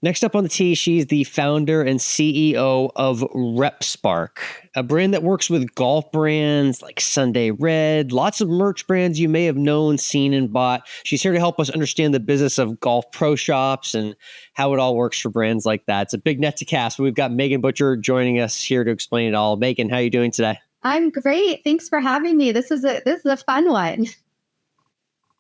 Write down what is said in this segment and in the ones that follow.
Next up on the tee, she's the founder and CEO of RepSpark, a brand that works with golf brands like Sunday Red, lots of merch brands you may have known, seen, and bought. She's here to help us understand the business of golf pro shops and how it all works for brands like that. It's a big net to cast. We've got Meghann Butcher joining us here to explain it all. Meghann, how are you doing today? I'm great. Thanks for having me. This is a fun one.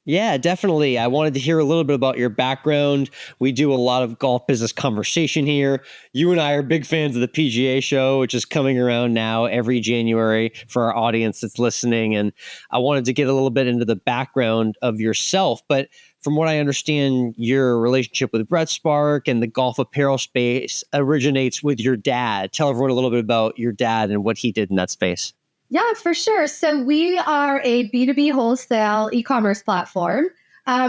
Yeah, definitely. I wanted to hear a little bit about your background. We do a lot of golf business conversation here. You and I are big fans of the PGA show, which is coming around now every January for our audience that's listening. And I wanted to get a little bit into the background of yourself. But from what I understand, your relationship with RepSpark and the golf apparel space originates with your dad. Tell everyone a little bit about your dad and what he did in that space. Yeah, for sure. So we are a B2B wholesale e-commerce platform,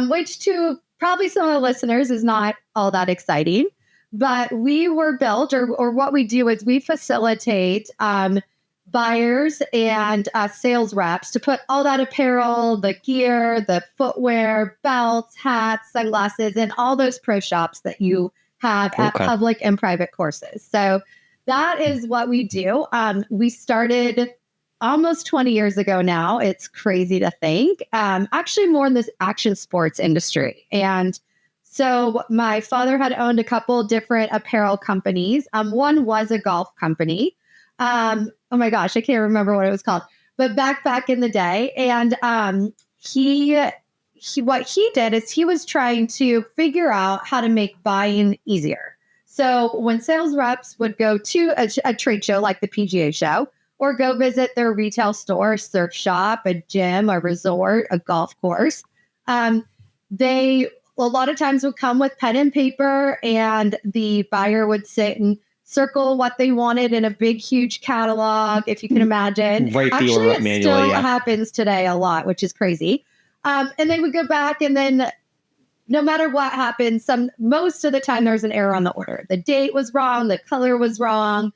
which to probably some of the listeners is not all that exciting. But we were built, or what we do is we facilitate buyers and sales reps to put all that apparel, the gear, the footwear, belts, hats, sunglasses, and all those pro shops that you have at public and private courses. So that is what we do. We started almost 20 years ago now. It's crazy to think. Actually more in the action sports industry. And so my father had owned a couple different apparel companies. One was a golf company. Oh my gosh, I can't remember what it was called. But back in the day. And what he did is he was trying to figure out how to make buying easier. So when sales reps would go to a trade show like the PGA show, or go visit their retail store, surf shop, a gym, a resort, a golf course. They a lot of times would come with pen and paper, and the buyer would sit and circle what they wanted in a big, huge catalog, if you can imagine. Write the order up manually. Still happens today a lot, which is crazy. And they would go back, and then no matter what happened, most of the time there was an error on the order. The date was wrong, the color was wrong.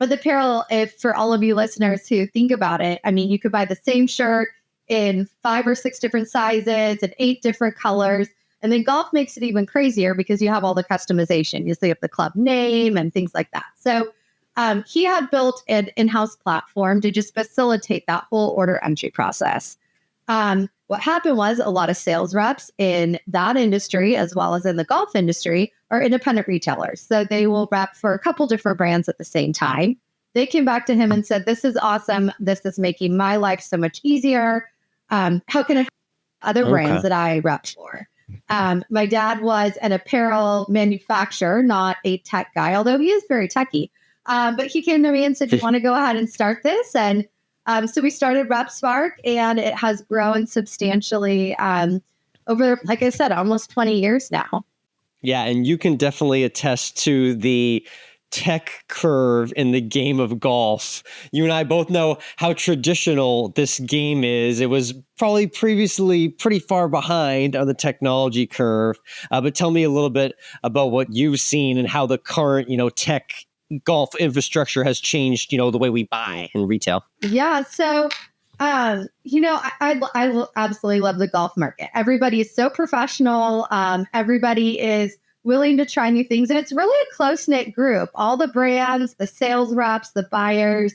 But the apparel, for all of you listeners who think about it, I mean, you could buy the same shirt in 5 or 6 different sizes and 8 different colors. And then golf makes it even crazier because you have all the customization. You see up the club name and things like that. So he had built an in-house platform to just facilitate that whole order entry process. What happened was a lot of sales reps in that industry, as well as in the golf industry, are independent retailers. So they will rep for a couple different brands at the same time. They came back to him and said, "This is awesome. This is making my life so much easier. How can I help other brands that I rep for?" My dad was an apparel manufacturer, not a tech guy, although he is very techy. But he came to me and said, "You want to go ahead and start this?" And so we started RepSpark, and it has grown substantially over, like I said, almost 20 years now. Yeah, and you can definitely attest to the tech curve in the game of golf. You and I both know how traditional this game is. It was probably previously pretty far behind on the technology curve. But tell me a little bit about what you've seen and how the current, tech golf infrastructure has changed, the way we buy in retail. Yeah. So, I absolutely love the golf market. Everybody is so professional. Everybody is willing to try new things. And it's really a close-knit group. All the brands, the sales reps, the buyers.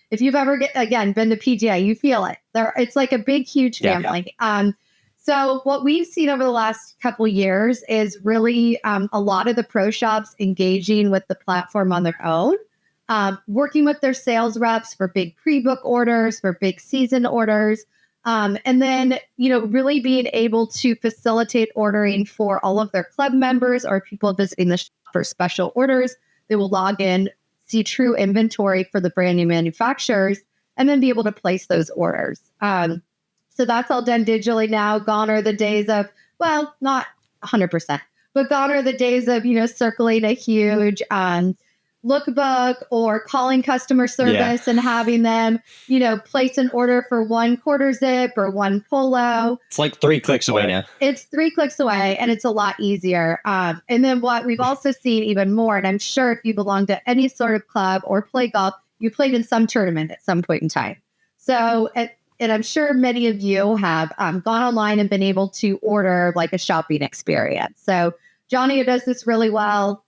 If you've ever, been to PGA, you feel it. It's like a big, huge family. Yeah. So what we've seen over the last couple of years is really a lot of the pro shops engaging with the platform on their own, working with their sales reps for big pre-book orders, for big season orders, and then, really being able to facilitate ordering for all of their club members or people visiting the shop for special orders. They will log in, see true inventory for the brand new manufacturers, and then be able to place those orders. So that's all done digitally now. Gone are the days of, well, not 100%, but gone are the days of, circling a huge lookbook or calling customer service and having them, place an order for 1 quarter zip or 1 polo. It's like 3 clicks away now. It's 3 clicks away, and it's a lot easier. And then what we've also seen even more, and I'm sure if you belong to any sort of club or play golf, you played in some tournament at some point in time. So and I'm sure many of you have gone online and been able to order like a shopping experience. So Johnny does this really well.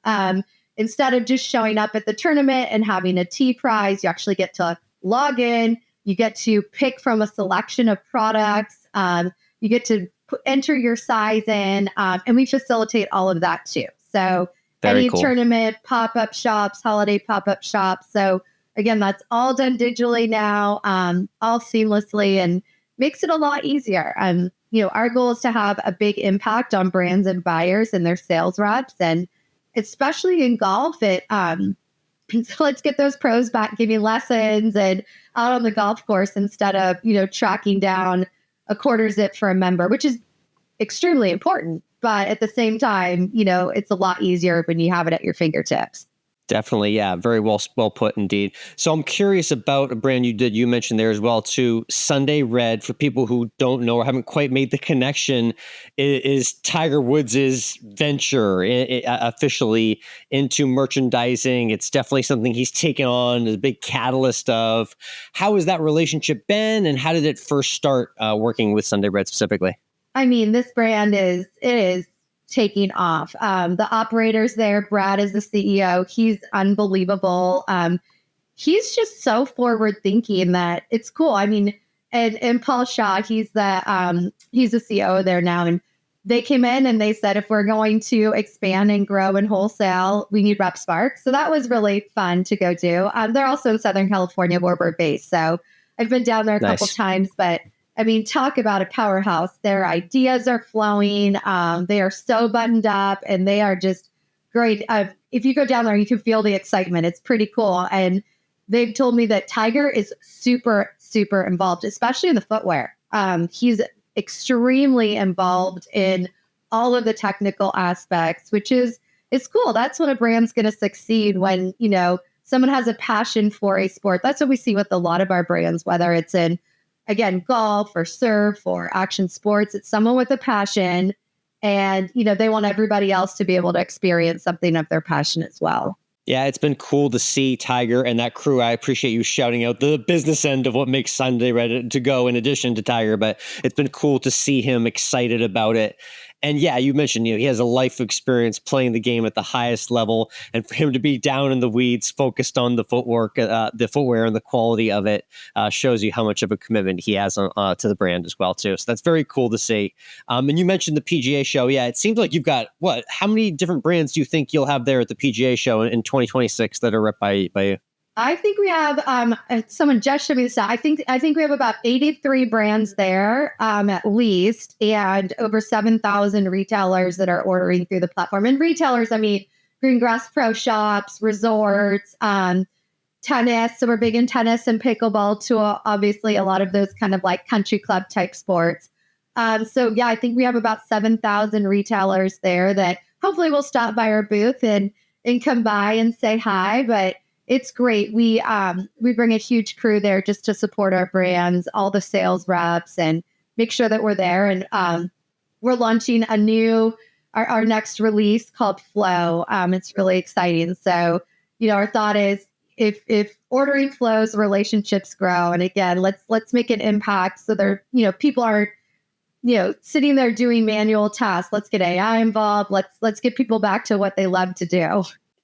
Instead of just showing up at the tournament and having a T prize, you actually get to log in. You get to pick from a selection of products. You get to enter your size in, and we facilitate all of that too. So Very any cool. tournament, pop-up shops, holiday pop-up shops. So again, that's all done digitally now, all seamlessly, and makes it a lot easier. Our goal is to have a big impact on brands and buyers and their sales reps, and especially in golf, let's get those pros back giving lessons and out on the golf course instead of, tracking down a quarter zip for a member, which is extremely important. But at the same time, it's a lot easier when you have it at your fingertips. Definitely. Yeah. Very well put indeed. So I'm curious about a brand you mentioned there as well too. Sunday Red, for people who don't know or haven't quite made the connection, is Tiger Woods' venture officially into merchandising. It's definitely something he's taken on, a big catalyst of. How has that relationship been, and how did it first start working with Sunday Red specifically? I mean, this brand is taking off. The operators there, Brad is the CEO. He's unbelievable. He's just so forward thinking that it's cool. I mean, and Paul Shaw, he's the CEO there now. And they came in and they said, if we're going to expand and grow in wholesale, we need RepSpark. So that was really fun to go do. They're also in Southern California, where we're based. So I've been down there a couple times, but I mean, talk about a powerhouse. Their ideas are flowing. They are so buttoned up, and they are just great. If you go down there, you can feel the excitement. It's pretty cool. And they've told me that Tiger is super, super involved, especially in the footwear. He's extremely involved in all of the technical aspects, which is cool. That's when a brand's going to succeed, when, someone has a passion for a sport. That's what we see with a lot of our brands, whether it's in, again, golf or surf or action sports. It's someone with a passion, and, they want everybody else to be able to experience something of their passion as well. Yeah, it's been cool to see Tiger and that crew. I appreciate you shouting out the business end of what makes Sunday Red to go in addition to Tiger, but it's been cool to see him excited about it. And yeah, you mentioned, he has a life experience playing the game at the highest level, and for him to be down in the weeds, focused on the footwear and the quality of it, shows you how much of a commitment he has to the brand as well too. So that's very cool to see. And you mentioned the PGA show. Yeah, it seems like you've got how many different brands do you think you'll have there at the PGA show in 2026 that are rep by you? I think we have, someone just showed me this out. I think we have about 83 brands there, at least, and over 7,000 retailers that are ordering through the platform. And retailers, I mean, green grass pro shops, resorts, tennis. So we're big in tennis and pickleball too. Obviously, a lot of those kind of like country club type sports. So yeah, I think we have about 7,000 retailers there that hopefully will stop by our booth and come by and say hi. But it's great. We bring a huge crew there just to support our brands, all the sales reps, and make sure that we're there. And we're launching our next release called Flow. It's really exciting. So, our thought is if ordering flows, relationships grow. And again, let's make an impact so there, people aren't, sitting there doing manual tasks. Let's get AI involved. Let's get people back to what they love to do.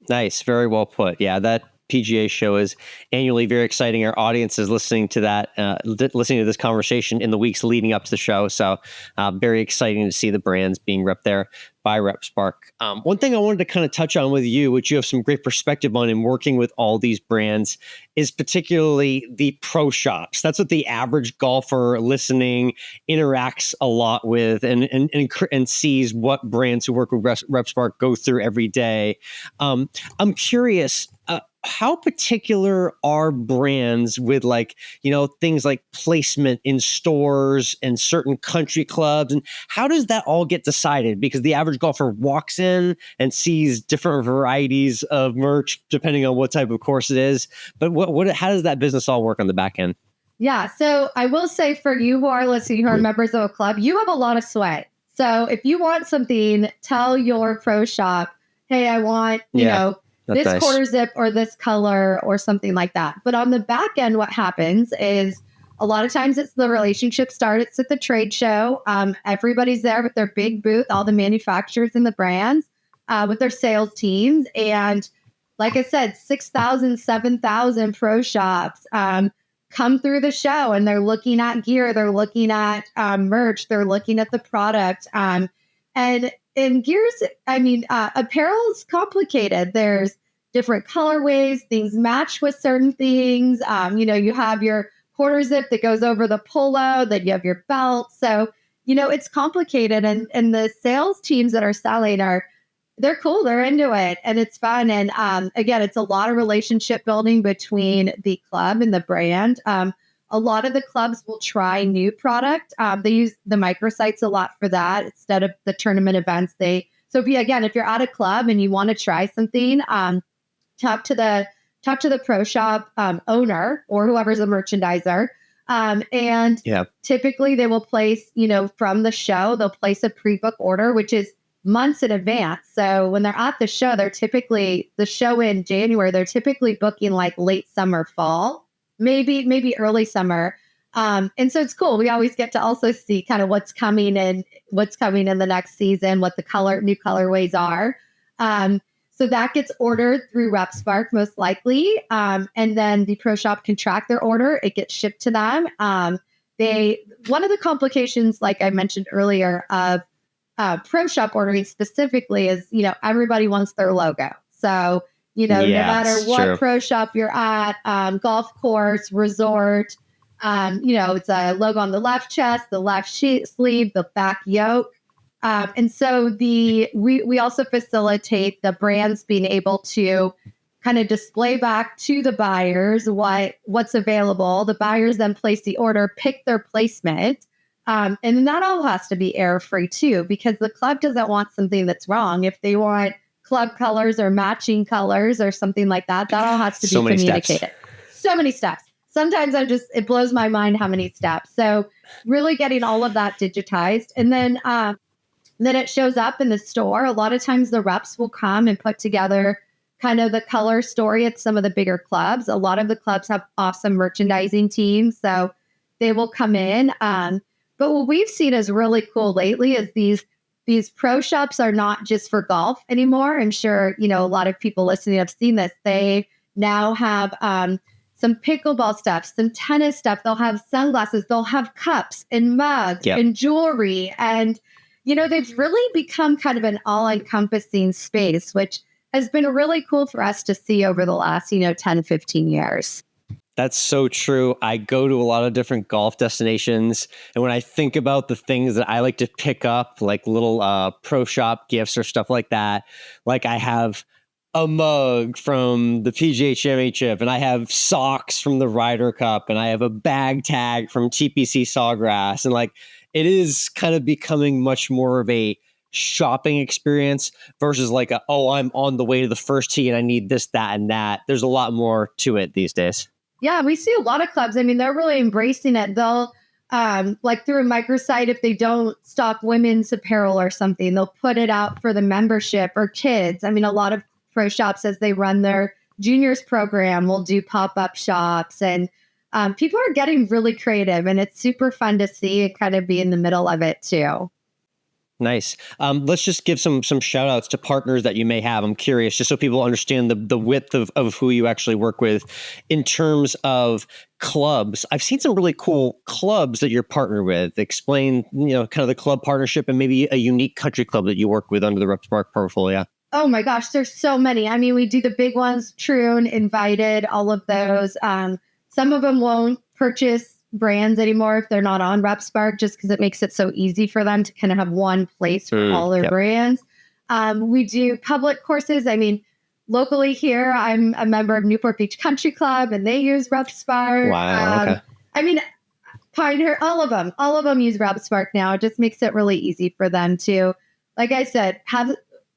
Nice. Very well put. Yeah, that PGA show is annually very exciting. Our audience is listening to that, listening to this conversation in the weeks leading up to the show. So very exciting to see the brands being rep there by RepSpark. One thing I wanted to kind of touch on with you, which you have some great perspective on in working with all these brands, is particularly the pro shops. That's what the average golfer listening interacts a lot with and sees what brands who work with RepSpark go through every day. I'm curious, how particular are brands with things like placement in stores and certain country clubs? And how does that all get decided? Because the average golfer walks in and sees different varieties of merch depending on what type of course it is. But how does that business all work on the back end? Yeah. So I will say, for you who are listening, who are members of a club, you have a lot of sway. So if you want something, tell your pro shop, hey, I want, this nice quarter zip or this color or something like that. But on the back end, what happens is a lot of times it's the relationship starts at the trade show. Everybody's there with their big booth, all the manufacturers and the brands. with their sales teams. And like I said, 6,000, 7,000 pro shops come through the show, and they're looking at gear, they're looking at merch, they're looking at the product. And in gears, apparel is complicated. There's different colorways, things match with certain things. You have your quarter zip that goes over the polo, then you have your belt. So, it's complicated. And the sales teams that are selling they're cool. They're into it, and it's fun. And again, it's a lot of relationship building between the club and the brand. A lot of the clubs will try new product. They use the microsites a lot for that instead of the tournament events. So if you're at a club and you want to try something, talk to the pro shop owner or whoever's a merchandiser. And typically they will place, from the show, they'll place a pre-book order, which is months in advance. So when they're at the show, the show in January, they're typically booking like late summer, fall, maybe early summer. And so it's cool. We always get to also see kind of what's coming in the next season, what the new colorways are. So that gets ordered through RepSpark most likely. And then the pro shop can track their order. It gets shipped to them. One of the complications, like I mentioned earlier, of pro shop ordering specifically is, everybody wants their logo. So, no matter what pro shop you're at, golf course, resort, it's a logo on the left chest, the left sleeve, the back yoke. And so we also facilitate the brands being able to kind of display back to the buyers what's available. The buyers then place the order, pick their placement. And that all has to be error-free too, because the club doesn't want something that's wrong. If they want club colors or matching colors or something like that, that all has to be communicated. So many steps. Sometimes it blows my mind how many steps. So really getting all of that digitized. And then it shows up in the store. A lot of times the reps will come and put together kind of the color story at some of the bigger clubs. A lot of the clubs have awesome merchandising teams, so they will come in. But what we've seen is really cool lately is these pro shops are not just for golf anymore. I'm sure, a lot of people listening have seen this. They now have some pickleball stuff, some tennis stuff. They'll have sunglasses. They'll have cups and mugs and jewelry. And, they've really become kind of an all-encompassing space, which has been really cool for us to see over the last, 10, 15 years. That's so true. I go to a lot of different golf destinations. And when I think about the things that I like to pick up, like little pro shop gifts or stuff like that, like I have a mug from the PGA Championship, and I have socks from the Ryder Cup, and I have a bag tag from TPC Sawgrass. And like, it is kind of becoming much more of a shopping experience versus like I'm on the way to the first tee and I need this, that, and that. There's a lot more to it these days. Yeah, we see a lot of clubs. I mean, they're really embracing it. They'll, like through a microsite, if they don't stock women's apparel or something, they'll put it out for the membership or kids. I mean, a lot of pro shops, as they run their juniors program, will do pop-up shops. And people are getting really creative, and it's super fun to see and kind of be in the middle of it too. Nice. Let's just give some shout outs to partners that you may have. I'm curious, just so people understand the width of who you actually work with in terms of clubs. I've seen some really cool clubs that you're partnered with. Explain, kind of the club partnership and maybe a unique country club that you work with under the RepSpark portfolio. Oh my gosh, there's so many. I mean, we do the big ones, Troon, Invited, all of those. Some of them won't purchase brands anymore if they're not on RepSpark, just because it makes it so easy for them to kind of have one place for all their brands. We do public courses. I mean, locally here, I'm a member of Newport Beach Country Club, and they use RepSpark. Wow. Okay. I mean, Pioneer, all of them use RepSpark now. It just makes it really easy for them to, like I said,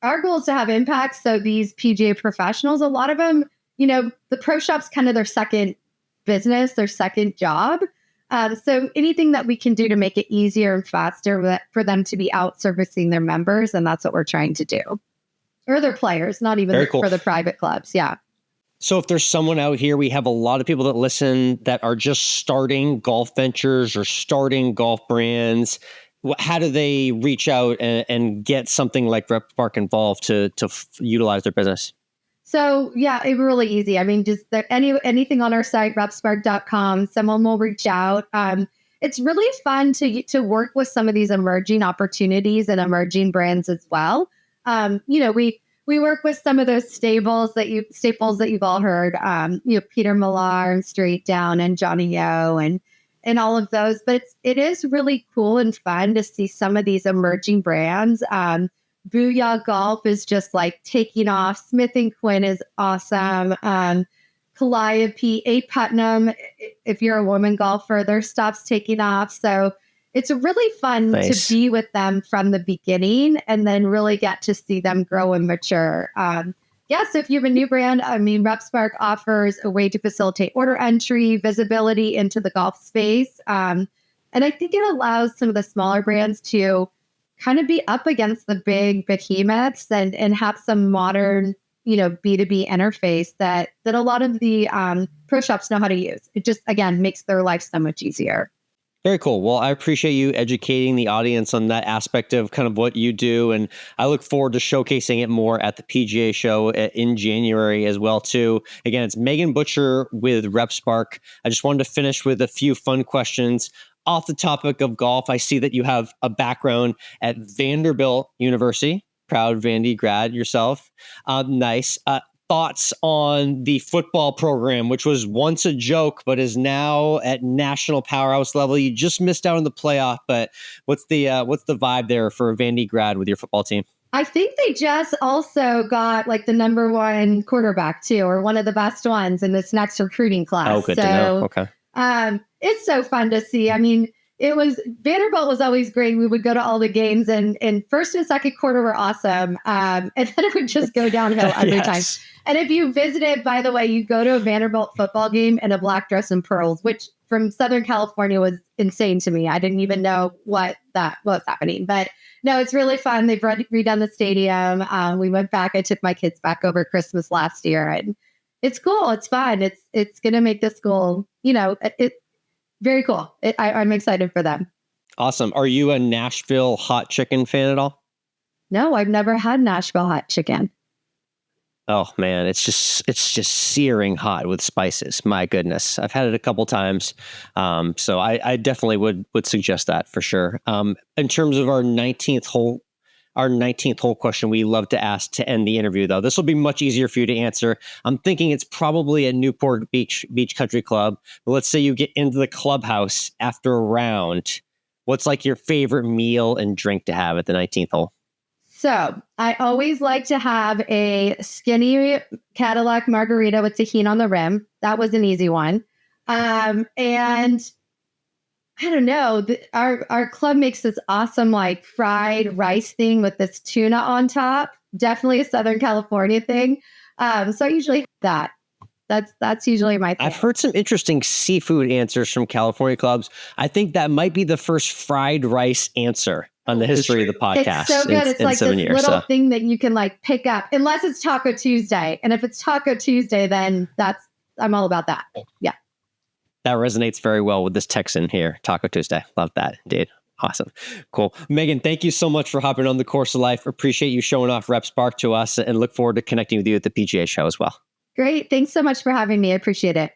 our goal is to have impact. So these PGA professionals, a lot of them, the pro shop's kind of their second business, their second job. So anything that we can do to make it easier and faster for them to be out servicing their members, and that's what we're trying to do. Or their players, not even for the private clubs. Yeah. So if there's someone out here, we have a lot of people that listen that are just starting golf ventures or starting golf brands. how do they reach out and get something like RepSpark involved to utilize their business? So yeah, it's really easy. I mean, just anything on our site, repspark.com, someone will reach out. It's really fun to work with some of these emerging opportunities and emerging brands as well. We work with some of those staples that you've all heard. Peter Millar and Straight Down and Johnny O and all of those. But it is really cool and fun to see some of these emerging brands. Booyah Golf is just like taking off. Smith & Quinn is awesome. Calliope, A. Putnam, if you're a woman golfer, their stuff's taking off. So it's really fun to be with them from the beginning and then really get to see them grow and mature. So if you have a new brand, RepSpark offers a way to facilitate order entry, visibility into the golf space. And I think it allows some of the smaller brands to kind of be up against the big behemoths and have some modern, B2B interface that a lot of the pro shops know how to use. It just, again, makes their life so much easier. Very cool. Well, I appreciate you educating the audience on that aspect of kind of what you do. And I look forward to showcasing it more at the PGA show in January as well, too. Again, it's Meghann Butcher with RepSpark. I just wanted to finish with a few fun questions. Off the topic of golf, I see that you have a background at Vanderbilt University. Proud Vandy grad yourself. Nice. Thoughts on the football program, which was once a joke, but is now at national powerhouse level. You just missed out on the playoff, but what's the vibe there for a Vandy grad with your football team? I think they just also got like the number one quarterback too, or one of the best ones in this next recruiting class. Oh, good to know. Okay. It's so fun to see. I mean, Vanderbilt was always great. We would go to all the games and first and second quarter were awesome. And then it would just go downhill every time. And if you visited, by the way, you go to a Vanderbilt football game in a black dress and pearls, which from Southern California was insane to me. I didn't even know what was happening. But no, it's really fun. They've redone the stadium. We went back. I took my kids back over Christmas last year. And it's cool. It's fun. It's going to make the school, very cool. I'm excited for them. Awesome. Are you a Nashville hot chicken fan at all? No, I've never had Nashville hot chicken. Oh man, it's just searing hot with spices. My goodness, I've had it a couple times, so I definitely would suggest that for sure. In terms of our 19th hole question, we love to ask to end the interview, though. This will be much easier for you to answer. I'm thinking it's probably at Newport Beach Country Club. But let's say you get into the clubhouse after a round. What's like your favorite meal and drink to have at the 19th hole? So I always like to have a skinny Cadillac margarita with tahini on the rim. That was an easy one. And I don't know, our club makes this awesome like fried rice thing with this tuna on top. Definitely a Southern California thing. So I usually have that. That's usually my thing. I've heard some interesting seafood answers from California clubs. I think that might be the first fried rice answer on the history of the podcast. It's so good. It's like this little thing that you can like pick up, unless it's Taco Tuesday. And if it's Taco Tuesday, then I'm all about that. Yeah. That resonates very well with this Texan here. Taco Tuesday. Love that, indeed. Awesome. Cool. Meghann, thank you so much for hopping on the Course of Life. Appreciate you showing off RepSpark to us and look forward to connecting with you at the PGA show as well. Great. Thanks so much for having me. I appreciate it.